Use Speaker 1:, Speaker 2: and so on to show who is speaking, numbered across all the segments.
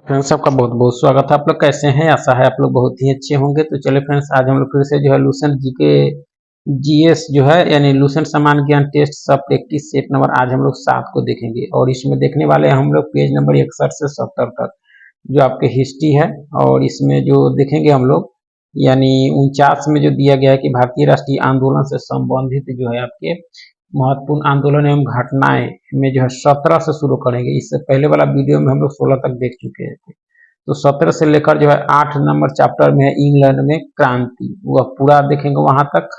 Speaker 1: Friends, आपका बहुत बहुत स्वागत है। आप लोग कैसे हैं? आशा है आप लोग बहुत ही अच्छे होंगे। तो चलिए फ्रेंड्स, आज हम लोग फिर से जो है लूसेंट जीके जीएस जो है यानी लूसेंट सामान्य ज्ञान टेस्ट सब प्रैक्टिस सेट नंबर आज हम लोग 7 को देखेंगे और इसमें देखने वाले हैं हम लोग पेज नंबर 61 से 70 तक जो आपके हिस्ट्री है। और इसमें जो देखेंगे हम लोग यानी 49 में जो दिया गया है कि भारतीय राष्ट्रीय आंदोलन से संबंधित जो है आपके महत्वपूर्ण आंदोलन एवं घटनाएं में जो है 17 से शुरू करेंगे। इससे पहले वाला वीडियो में हम लोग 16 तक देख चुके थे। तो 17 से लेकर जो है 8 नंबर चैप्टर में है इंग्लैंड में क्रांति, वह पूरा देखेंगे वहां तक।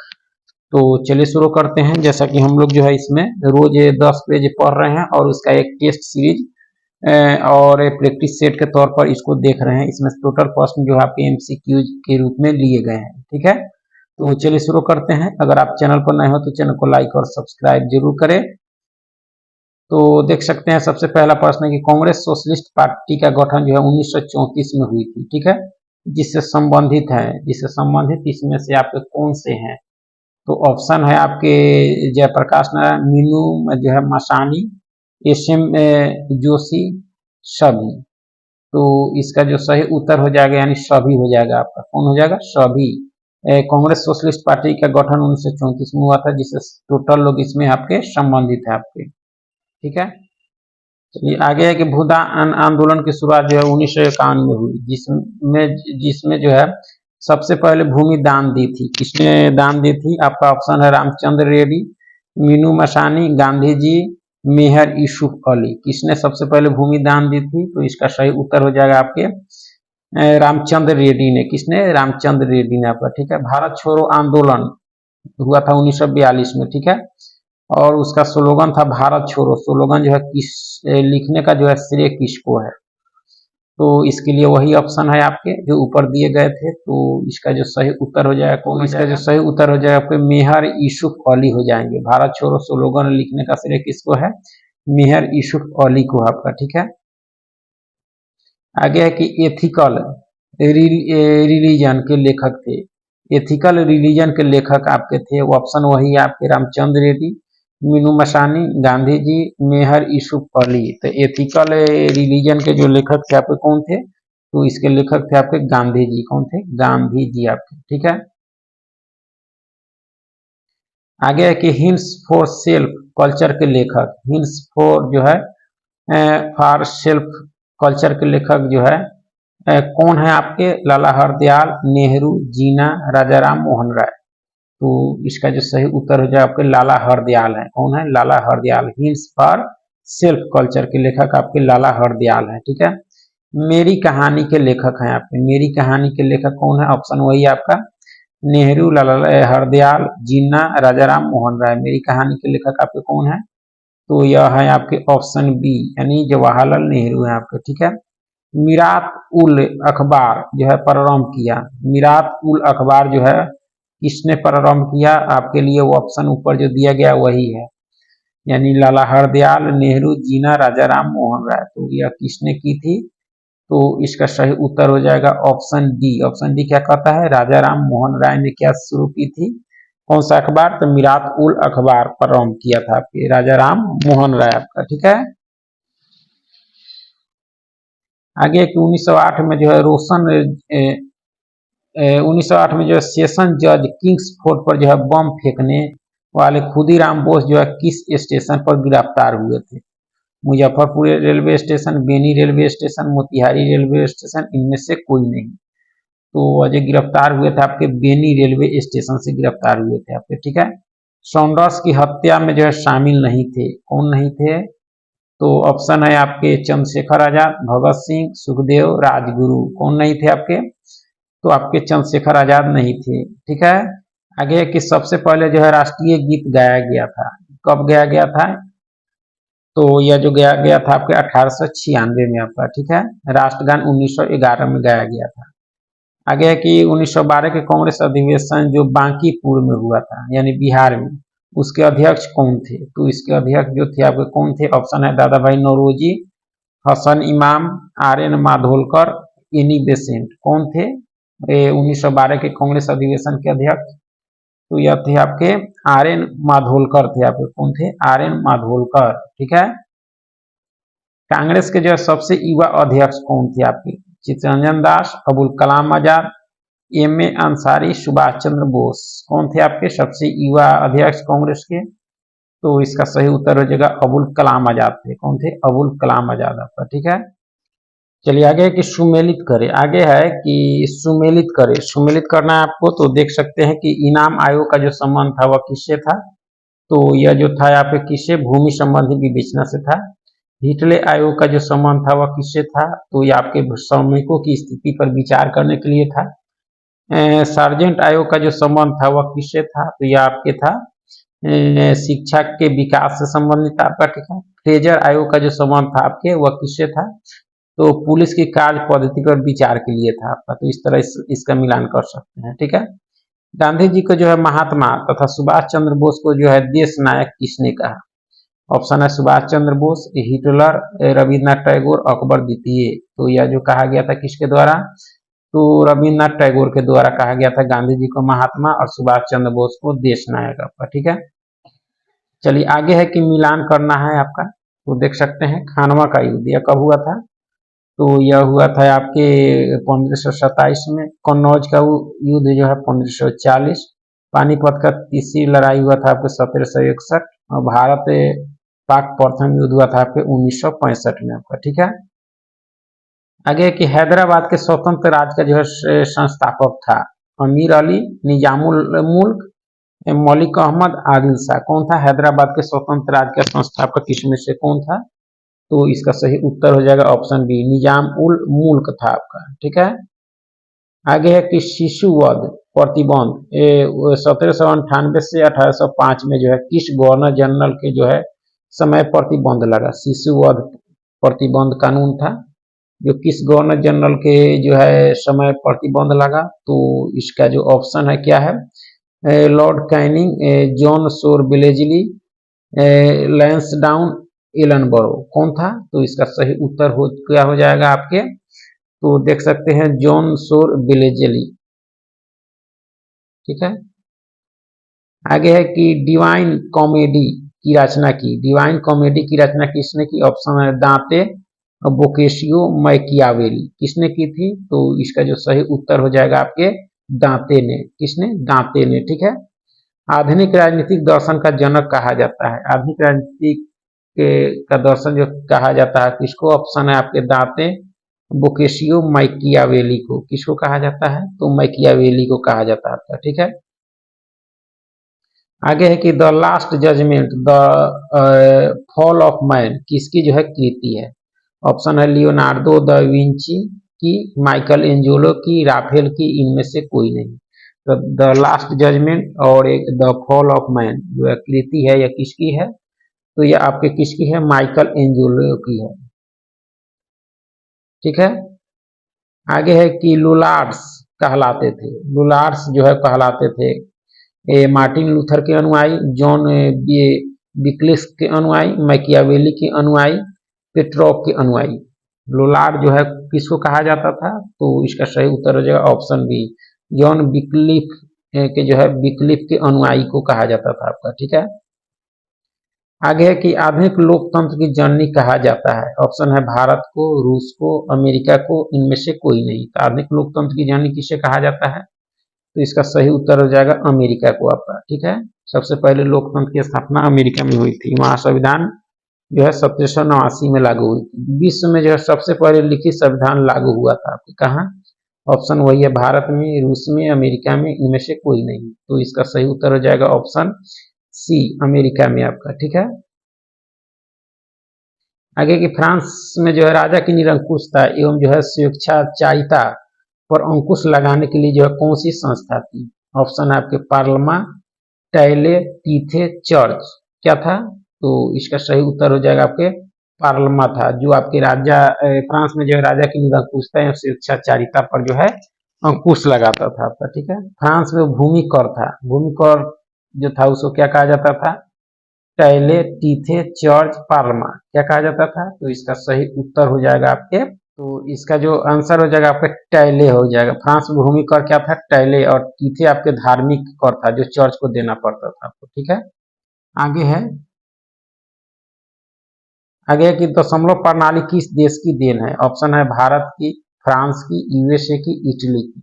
Speaker 1: तो चलिए शुरू करते हैं। जैसा कि हम लोग जो है इसमें रोज 10 पेज पढ़ रहे हैं और उसका एक टेस्ट सीरीज और प्रैक्टिस सेट के तौर पर इसको देख रहे हैं। इसमें टोटल प्रश्न जो है आपके एमसीक्यू के रूप में लिए गए हैं। ठीक है, तो चलिए शुरू करते हैं। अगर आप चैनल पर नए हो तो चैनल को लाइक और सब्सक्राइब जरूर करें। तो देख सकते हैं सबसे पहला प्रश्न है कि कांग्रेस सोशलिस्ट पार्टी का गठन जो है 1934 में हुई थी। ठीक है, जिससे संबंधित इसमें से आपके कौन से हैं? तो ऑप्शन है आपके जयप्रकाश नारायण, मीनू जो है मसानी, एस.एम. जोशी, सभी। तो इसका जो सही उत्तर हो जाएगा यानी सभी हो जाएगा आपका। कौन हो जाएगा? सभी। कांग्रेस सोशलिस्ट पार्टी का गठन 1934 में हुआ था, जिससे टोटल लोग इसमें आपके संबंधित है आपके। ठीक है, चलिए आगे है कि भूदान आंदोलन की शुरुआत जो है 1951 में हुई, जिसमें जो है सबसे पहले भूमि दान दी थी। किसने दान दी थी? आपका ऑप्शन है रामचंद्र रेड्डी, मीनू मसानी, गांधी जी, मेहर यूसुफ अली। किसने सबसे पहले भूमि दान दी थी? तो इसका सही उत्तर हो जाएगा आपके रामचंद्र रेड्डी ने। किसने? रामचंद्र रेड्डी ने आपका। ठीक है, भारत छोड़ो आंदोलन हुआ था 1942 में। ठीक है, और उसका स्लोगन था भारत छोड़ो। स्लोगन जो है किस लिखने का जो है श्रेय किसको है? तो इसके लिए वही ऑप्शन है आपके जो ऊपर दिए गए थे। तो इसका जो सही उत्तर हो जाएगा कौन? इसका जो सही उत्तर हो जाएगा आपके मेहर यूसुफ अली हो जाएंगे। भारत छोड़ो स्लोगन लिखने का श्रेय किसको है? मेहर यूसुफ अली को आपका। ठीक है, आगे है कि एथिकल रिलीजन के लेखक थे। एथिकल रिलीजन के लेखक आपके थे, वो ऑप्शन वही है आपके रामचंद्र रेड्डी, मीनू मसानी, गांधी जी, मेहर यूसुफ अली। तो एथिकल रिलीजन के जो लेखक थे आपके कौन थे? तो इसके लेखक थे आपके गांधी जी। कौन थे? गांधी जी आपके। ठीक है, आगे है कि हिंस फॉर सेल्फ कल्चर के लेखक। हिंस फॉर जो है फॉर सेल्फ कल्चर के लेखक जो है कौन है आपके? लाला हरदयाल, नेहरू, जीना, राजाराम मोहन राय। तो इसका जो सही उत्तर हो जाए आपके लाला हरदयाल है। कौन है? Lala Hardayal. Hints for self culture के लेखक आपके लाला हरदयाल है। ठीक है, मेरी कहानी के लेखक हैं आपके। मेरी कहानी के लेखक कौन है? ऑप्शन वही आपका नेहरू, लाला हरदयाल, जिन्ना, राजाराम मोहन राय। मेरी कहानी के लेखक आपके कौन है? तो यह है आपके ऑप्शन बी यानी जवाहरलाल नेहरू है आपके। ठीक है, मीरात उल अखबार जो है प्रारंभ किया। मीरात उल अखबार जो है किसने प्रारंभ किया? आपके लिए वो ऑप्शन ऊपर जो दिया गया वही है यानी लाला हरदयाल, नेहरू, जीना, राजाराम मोहन राय। तो यह किसने की थी? तो इसका सही उत्तर हो जाएगा ऑप्शन डी। ऑप्शन डी क्या कहता है? राजाराम मोहन राय ने क्या शुरू की थी? कौन सा अखबार? तो मीरात उल अखबार प्रारंभ किया था आपके राजाराम मोहन राय आपका। ठीक है, आगे कि 1908 में जो है 1908 में जो है सेशन जज किंग्सफोर्ड पर जो है बम फेंकने वाले खुदीराम बोस जो है किस स्टेशन पर गिरफ्तार हुए थे? Muzaffarpur railway station, Beni railway station, Motihari railway station, इनमें से कोई नहीं। तो जो गिरफ्तार हुए थे आपके बेनी रेलवे स्टेशन से गिरफ्तार हुए थे आपके। ठीक है, सॉन्डर्स की हत्या में जो है शामिल नहीं थे। कौन नहीं थे? तो ऑप्शन है आपके चंद्रशेखर आजाद, भगत सिंह, सुखदेव, राजगुरु। कौन नहीं थे आपके? तो आपके चंद्रशेखर आजाद नहीं थे। ठीक है, आगे कि सबसे पहले जो है राष्ट्रीय गीत गाया गया था। कब गाया गया था? तो यह जो गाया गया था आपके 1896 में आपका। ठीक है, राष्ट्रगान 1911 में गाया गया था। आगे है कि 1912 के कांग्रेस अधिवेशन जो बांकीपुर में हुआ था यानी बिहार में, उसके अध्यक्ष कौन थे? तो इसके अध्यक्ष जो थे आपके कौन थे? ऑप्शन है दादा भाई नौरोजी, हसन इमाम, आर एन माधोलकर, एनी बेसेंट। कौन थे 1912 के कांग्रेस अधिवेशन के अध्यक्ष? तो यह थे आपके आर एन माधोलकर थे आपके। कौन थे? R N Madholkar. ठीक है, कांग्रेस के जो है सबसे युवा अध्यक्ष कौन थे आपके? Chittaranjan Das, Abul Kalam Azad, M A Ansari, Subhash Chandra Bose. कौन थे आपके सबसे युवा अध्यक्ष कांग्रेस के? तो इसका सही उत्तर हो जाएगा अबुल कलाम आजाद थे। कौन थे? अबुल कलाम आजाद आपका। ठीक है, चलिए आगे है कि सुमेलित करें। आगे है कि सुमेलित करें। सुमेलित करना है आपको, तो देख सकते हैं कि इनाम आयोग का जो संबंध था वह किससे था? तो यह जो था यहाँ पे किससे? भूमि संबंधी विवेचना से था। हिटले आयोग का जो संबंध था वह किससे था? तो ये आपके श्रमिकों की स्थिति पर विचार करने के लिए था। सार्जेंट आयोग का जो संबंध था वह किससे था? तो यह आपके था शिक्षा के विकास से संबंधित आपका। ठीक है, फ्रेजर आयोग का जो संबंध था आपके वह किससे था? तो पुलिस की कार्य पद्धति पर विचार के लिए था आपका। तो इस तरह इसका मिलान कर सकते हैं। ठीक है, गांधी जी को जो है महात्मा तथा सुभाष चंद्र बोस को जो है देश नायक किसने कहा? ऑप्शन है सुभाष चंद्र बोस, हिटलर, रविन्द्रनाथ टैगोर, अकबर द्वितीय। तो यह जो कहा गया था किसके द्वारा? तो रविन्द्रनाथ टैगोर के द्वारा कहा गया था गांधी जी को महात्मा और सुभाष चंद्र बोस को देश नायक आपका। ठीक है, चलिए आगे है कि मिलान करना है आपका। तो देख सकते हैं खानवा का युद्ध यह कब हुआ था? तो यह हुआ था आपके 1527 में। कन्नौज का युद्ध जो है 1540। पानीपत का तीसरी लड़ाई हुआ था आपके 1761 और भारत पाक प्रथम युद्ध हुआ था आपके 1965 में आपका। ठीक है, आगे कि हैदराबाद के स्वतंत्र राज्य का जो है संस्थापक था अमीर अली, निजामुल मुल्क, मलिक अहमद, आदिल शाह। कौन था हैदराबाद के स्वतंत्र राज्य का संस्थापक? किसमें से कौन था? तो इसका सही उत्तर हो जाएगा ऑप्शन बी, निजाम उल मुल्क था आपका। ठीक है, आगे है कि शिशुवध प्रतिबंध 1798 से 1805 में जो है किस गवर्नर जनरल के जो है समय प्रतिबंध लगा? शिशुवध प्रतिबंध कानून था जो किस गवर्नर जनरल के जो है समय प्रतिबंध लगा? तो इसका जो ऑप्शन है क्या है? लॉर्ड कैनिंग, जॉन सोर बिलेजली, लैंसडाउन, एलनबरो। कौन था? तो इसका सही उत्तर क्या हो जाएगा आपके? तो देख सकते हैं जॉन सोर बिलेजली। ठीक है, आगे है कि डिवाइन कॉमेडी की रचना की। डिवाइन कॉमेडी की रचना किसने की? ऑप्शन है दांते, बोकेशियो, मैकियावेली। किसने की थी? तो इसका जो सही उत्तर हो जाएगा आपके दांते ने। किसने? दांते ने। ठीक है, आधुनिक राजनीतिक दर्शन का जनक कहा जाता है। आधुनिक राजनीतिक का दर्शन जो कहा जाता है किसको? ऑप्शन है आपके दांते, बोकेशियो, मैकियावेली को। किसको कहा जाता है? तो मैकियावेली को कहा जाता है। ठीक है, आगे है कि the last judgement, the fall of man किसकी जो है कृति है? ऑप्शन है लियोनार्डो द विंची की, माइकल एंजेलो की, राफेल की, इनमें से कोई नहीं। तो द लास्ट जजमेंट और एक द फॉल ऑफ मैन जो है कृति है यह किसकी है? तो यह आपके किसकी है? माइकल एंजेलो की है। ठीक है, आगे है कि लुलार्ड्स कहलाते थे। लुलार्ड्स जो है कहलाते थे मार्टिन लूथर के अनुयायी, जॉन बिक्लिस के अनुयायी, मैकियावेली के अनुयायी, पेट्रोक के अनुयायी। लुलार्ड जो है किसको कहा जाता था? तो इसका सही उत्तर हो जाएगा ऑप्शन बी, जॉन बिक्लिफ के जो है बिक्लिफ के अनुयायी को कहा जाता था आपका। ठीक है, आगे है कि आधुनिक लोकतंत्र की जननी कहा जाता है। ऑप्शन है भारत को, रूस को, अमेरिका को, इनमें से कोई नहीं। तो आधुनिक लोकतंत्र की जननी किसे कहा जाता है? तो इसका सही उत्तर हो जाएगा अमेरिका को आपका। ठीक है, सबसे पहले लोकतंत्र की स्थापना अमेरिका में हुई थी। वहां संविधान जो है 1789 में लागू हुई थी। विश्व में जो है सबसे पहले लिखित संविधान लागू हुआ था आपके कहाँ? ऑप्शन वही है भारत में, रूस में, अमेरिका में, इनमें से कोई नहीं। तो इसका सही उत्तर हो जाएगा ऑप्शन सी, अमेरिका में आपका। ठीक है, आगे की फ्रांस में जो है राजा की निरंकुशता एवं जो है स्वेच्छाचारिता पर अंकुश लगाने के लिए जो है कौन सी संस्था थी? ऑप्शन है आपके पार्लमा, टैले, टीथे, चर्च। क्या था? तो इसका सही उत्तर हो जाएगा आपके पार्लमा था, जो आपके राजा फ्रांस में जो है राजा की निरंकुशता एवं स्वेच्छाचारिता पर जो है अंकुश लगाता था आपका। ठीक है, फ्रांस में भूमि कर था। भूमि कर जो था उसको क्या कहा जाता था? टैले, टीथे, चर्च, पार्लमा। क्या कहा जाता था? तो इसका सही उत्तर हो जाएगा आपके, तो इसका जो आंसर हो जाएगा आपका टैले हो जाएगा। फ्रांस में भूमि कर क्या था? टैले, और टीथे आपके धार्मिक कर था जो चर्च को देना पड़ता था आपको। ठीक है, आगे है आगे है कि दशमलव प्रणाली किस देश की देन है। ऑप्शन है भारत की, फ्रांस की, यूएसए की, इटली की।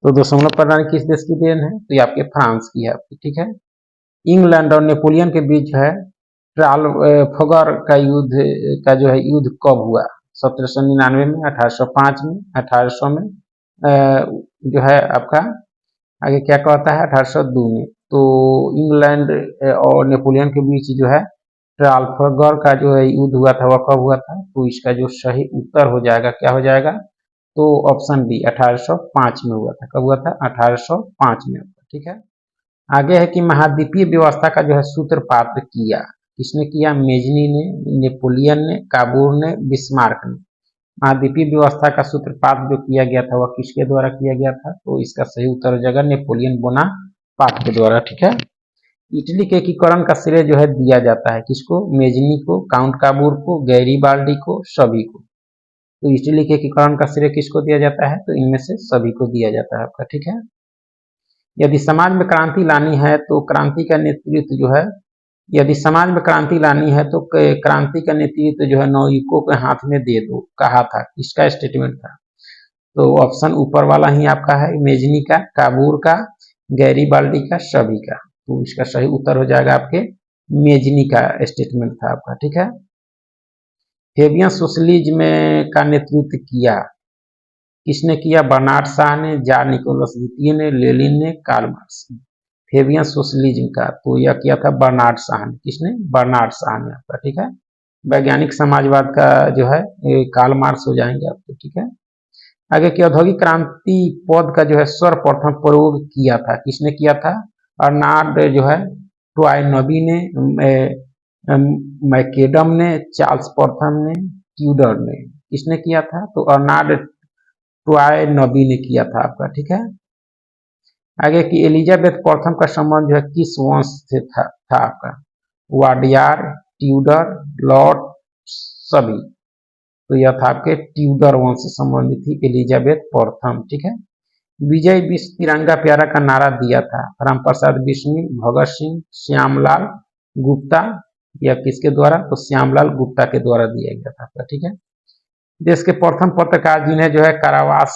Speaker 1: तो दशमलव प्रणाली किस देश की देन है, तो ये आपके फ्रांस की है आपकी, ठीक है। इंग्लैंड और नेपोलियन के बीच जो है ट्राफलगर का युद्ध का जो है युद्ध कब हुआ। 1799 में, 1805 में, 1800 में, जो है आपका आगे क्या कहता है 1802 में। तो इंग्लैंड और नेपोलियन के बीच जो है ट्राफलगर का जो है युद्ध हुआ था वह कब हुआ था, तो इसका जो सही उत्तर हो जाएगा क्या हो जाएगा, तो ऑप्शन बी 1805 में हुआ था। कब हुआ था, 1805 में हुआ, ठीक है। आगे है कि महाद्वीपीय व्यवस्था का जो है सूत्रपात किया, किसने किया, मेजनी ने, नेपोलियन ने, काबूर ने, बिस्मार्क ने। महाद्वीपीय व्यवस्था का सूत्रपात जो किया गया था वह किसके द्वारा किया गया था, तो इसका सही उत्तर हो जाएगा नेपोलियन बोनापार्ट के द्वारा, ठीक है। इटली के एकीकरण का श्रेय जो है दिया जाता है किसको, मेजनी को, काउंट काबूर को, गैरीबाल्डी को, सभी को। तो इटली के एकीकरण का श्रेय किसको दिया जाता है, तो इनमें से सभी को दिया जाता है आपका, ठीक है। यदि समाज में क्रांति लानी है तो क्रांति का नेतृत्व जो है, यदि समाज में क्रांति लानी है तो क्रांति का नेतृत्व जो है नौयुवकों के हाथ में दे दो, कहा था, इसका स्टेटमेंट था। तो ऑप्शन ऊपर वाला ही आपका है, मेजनी का, काबूर का, गैरीबाल्डी का, सभी का। तो इसका सही उत्तर हो जाएगा आपके मेजनी का स्टेटमेंट था आपका, ठीक है। फेबियन सोशलिज्म का नेतृत्व किया, किसने किया, बर्नार्ड शाह ने, जार निकोलस द्वितीय ने, लेनिन ने, कार्ल मार्क्स ने। फेबियन सोशलिज्म का तो यह किया था बर्नार्ड शाह ने, किसने, बर्नार्ड शाह ने आपका, ठीक है। वैज्ञानिक समाजवाद का जो है कार्ल मार्क्स हो जाएंगे आपके, ठीक है। आगे की औद्योगिक क्रांति पद का जो है सर्वप्रथम प्रयोग किया था, किसने किया था, अर्नाल्ड जो है टॉयनबी ने, मैकेडम ने, चार्ल्स प्रथम ने, ट्यूडर ने। किसने किया था, तो अर्नाल्ड टॉयनबी ने किया था आपका, ठीक है। आगे की एलिजाबेथ प्रथम का संबंध जो है किस वंश से था आपका, वाडियार, ट्यूडर, लॉर्ड, सभी। तो यह था आपके ट्यूडर वंश से संबंधित थी एलिजाबेथ प्रथम, ठीक है। विजय विश्व तिरंगा प्यारा का नारा दिया था रामप्रसाद बिस्मिल, भगत सिंह, श्यामलाल गुप्ता, या किसके द्वारा, तो श्यामलाल गुप्ता के द्वारा दिया गया था आपका, ठीक है। देश के प्रथम पत्रकार जिन्हें जो है कारावास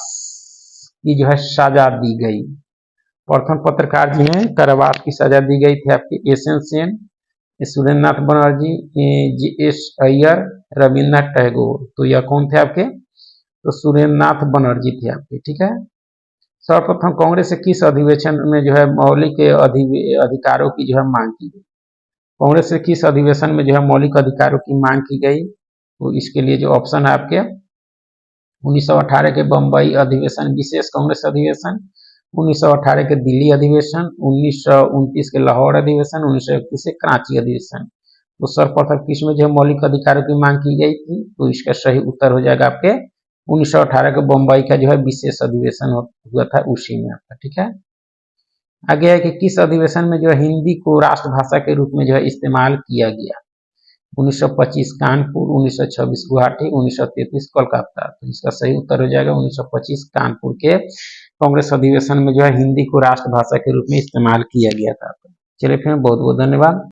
Speaker 1: की जो है सजा दी गई, प्रथम पत्रकार जिन्हें कारावास की सजा दी गई थी आपके एस.एन. सेन, सुरेंद्रनाथ बनर्जी, जी.एस. अय्यर, रविन्द्रनाथ टैगोर। तो यह कौन थे आपके, तो सुरेंद्रनाथ बनर्जी थे आपके, ठीक है। सर्वप्रथम कांग्रेस से किस अधिवेशन में जो है मौलिक अधिकारों की जो है मांग की गई, कांग्रेस से किस अधिवेशन में जो है मौलिक अधिकारों की मांग की गई, तो इसके लिए जो ऑप्शन है आपके 1918 के बम्बई अधिवेशन, विशेष कांग्रेस अधिवेशन, 1918 के दिल्ली अधिवेशन, 1929 के लाहौर अधिवेशन, 1931 के कराची अधिवेशन। तो सर्वप्रथम किसमें जो है मौलिक अधिकारों की मांग की गई थी, तो इसका सही उत्तर हो जाएगा आपके 1918 के बम्बई का जो है विशेष अधिवेशन हुआ था उसी में आपका, ठीक है। आगे है कि किस अधिवेशन में जो है हिंदी को राष्ट्रभाषा के रूप में जो है इस्तेमाल किया गया, 1925 कानपुर, 1926 गुवाहाटी, 1933 कोलकाता। तो इसका सही उत्तर हो जाएगा 1925 कानपुर के कांग्रेस अधिवेशन में जो है हिंदी को राष्ट्रभाषा के रूप में इस्तेमाल किया गया था। चलिए फिर बहुत बहुत धन्यवाद।